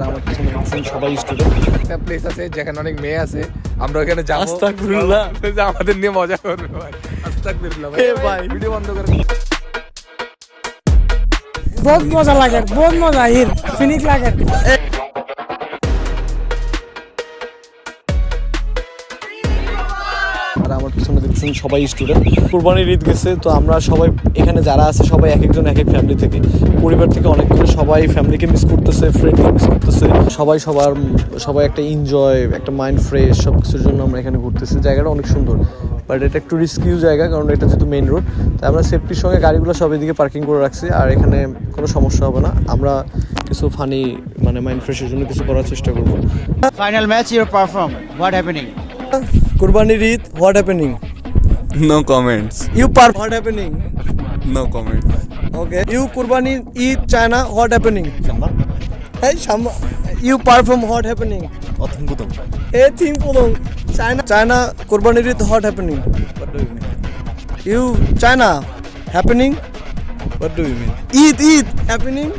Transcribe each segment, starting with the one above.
আমার পিছনে দেখছেন সবাই স্টুডেন্ট। একটা প্লেস আছে যেখানে অনেক মেয়ে আছে, আমরা ওখানে যাবো, আস্তাগফিরুল্লাহ, আমাদের নিয়ে মজা করবে ভাই। আস্তাগফিরুল্লাহ ভাই, ভিডিও বন্ধ করে। बहुत मजा लगे, बहुत मजा हिर फिनिक लगे। আর আমার পিছনে দেখছেন সবাই স্টুডেন্ট। কুরবানির ঈদ গেছে, তো আমরা সবাই এখানে যারা আছে সবাই এক একজন এক এক ফ্যামিলি থেকে, পরিবার থেকে অনেক করে সবাই ফ্যামিলিকে মিস করতেছে, ফ্রেন্ডকে মিস করতেছে। সবাই একটা এনজয়, একটা মাইন্ড ফ্রেশ, সব কিছুর জন্য আমরা এখানে ঘুরতেছি। জায়গাটা অনেক সুন্দর, বাট এটা একটু রিস্কিউ জায়গা, কারণ এটা যেহেতু মেইন রোড। তাই আমরা সেফটির সঙ্গে গাড়িগুলো সব এদিকে পার্কিং করে রাখছি, আর এখানে কোনো সমস্যা হবে না। আমরা কিছু ফানি মাইন্ড ফ্রেশের জন্য কিছু করার চেষ্টা করবো। Final match, your perform. What happening? কুরবানির Eid, what happening? No comments. What happening? No comments. Okay. You Kurbani Eid China, what happening? Hey, you perform what happening? Hey, thing pulong. China Kurbani Eid, what happening? What do you mean? You China happening? What do you mean? Eid happening?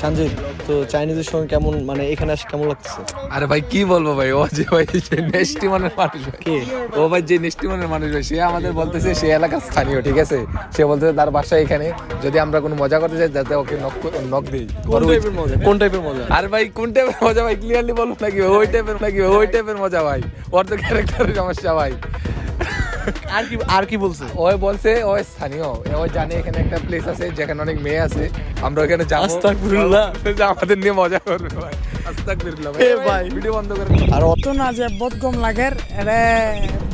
Sanjay, তো চাইনিজের সঙ্গে কেমন, মানে এখানে আসে কেমন লাগছে? আরে ভাই কি বলবো ভাই, ও যে ভাই নেস্টি মনের মানুষ ভাই, ও ভাই যে নেস্টি মনের মানুষ ভাই, সে আমাদের বলতেছে সে এলাকার স্থানীয়, ঠিক আছে? সে বলতেছে তার বাসা এখানে, যদি আমরা কোনো মজা করতে চাই যাতে ওকে নক দিই। কোন টাইপের মজা? আর ভাই কোন টাইপের মজা ভাই, ক্লিয়ারলি বলুন নাকি? ওই টাইপের মজা ভাই, ওর তো ক্যারেক্টারের সমস্যা ভাই। আর কি বলছে? ওই বলছে ও স্থানীয়, ও জানে এখানে একটা প্লেস আছে যেখানে অনেক মেয়ে আছে, আমরা ওখানে যাবো, আস্তাগফিরুল্লাহ, আমাদের নিয়ে মজা করবে ভাই। আস্তাগফিরুল্লাহ ভাই, ভিডিও বন্ধ করে। আর तो ना जे बहुत कम लगे अरे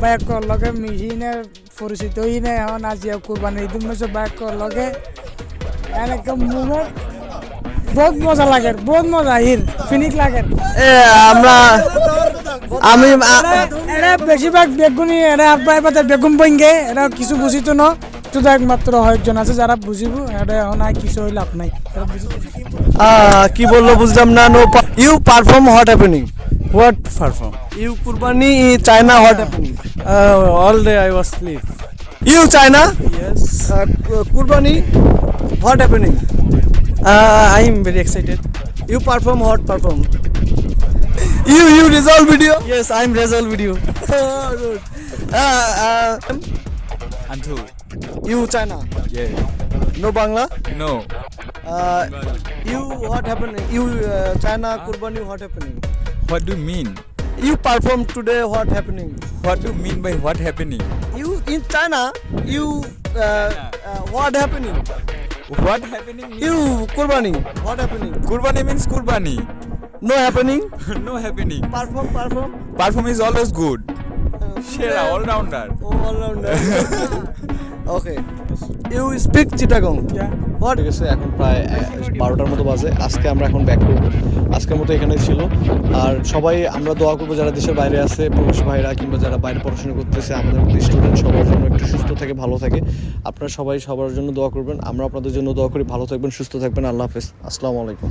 बैक को लगे मिहीने परिचित ही ने हो ना जे कुर्बानी ईद में से बैक को लगे यानी कम मोमेंट बहुत मजा लगे, बहुत मजा हिर फिनिक लगे। আমি এরা বেশিরভাগ বেগুনি, এরা আপনার পাতে বেগুন বইঙ্গে, এরা কিছু বুঝিত না, শুধু একমাত্র কয়েকজন আছে যারা বুঝিব, এটা এখন আর কিছু হইলে লাভ নাই। কি বললো বুঝলাম না। No, you perform what happening? What perform? You কুরবানি China what happening? All day I was sleep. You China Yes. কুরবানি what happening? I am very excited. You perform what perform? You resolve video? Yes, I am result video. And who? You China? Yeah. No Bangla? No. You what happening? You China কুরবানি what happening? What do you mean? You perform today what happening? What do you mean by what happening? You in China, you what happening? What happening means? You Kurbani, what happening? Kurbani means Kurbani. No happening? No happening. Perform. Perform is always good. Share all rounder. All rounder. Okay. You speak Chittagong? Yeah. What? ঠিক আছে, এখন প্রায় 12টার মতো বাজে। আজকে আমরা এখন back করবো। আজকের মতো এখানেই ছিল। আর সবাই আমরা দোয়া করবো যারা দেশের বাইরে আছে, প্রবাসী ভাইরা কিংবা যারা বাইরে পড়াশোনা করতেছে, আমাদের মতো স্টুডেন্ট, সবার জন্য একটু সুস্থ থাকে, ভালো থাকে। আপনারা সবাই সবার জন্য দোয়া করবেন, আমরা আপনাদের জন্য দোয়া করি। ভালো থাকবেন, সুস্থ থাকবেন। আল্লাহ হাফেজ, আসসালামু আলাইকুম।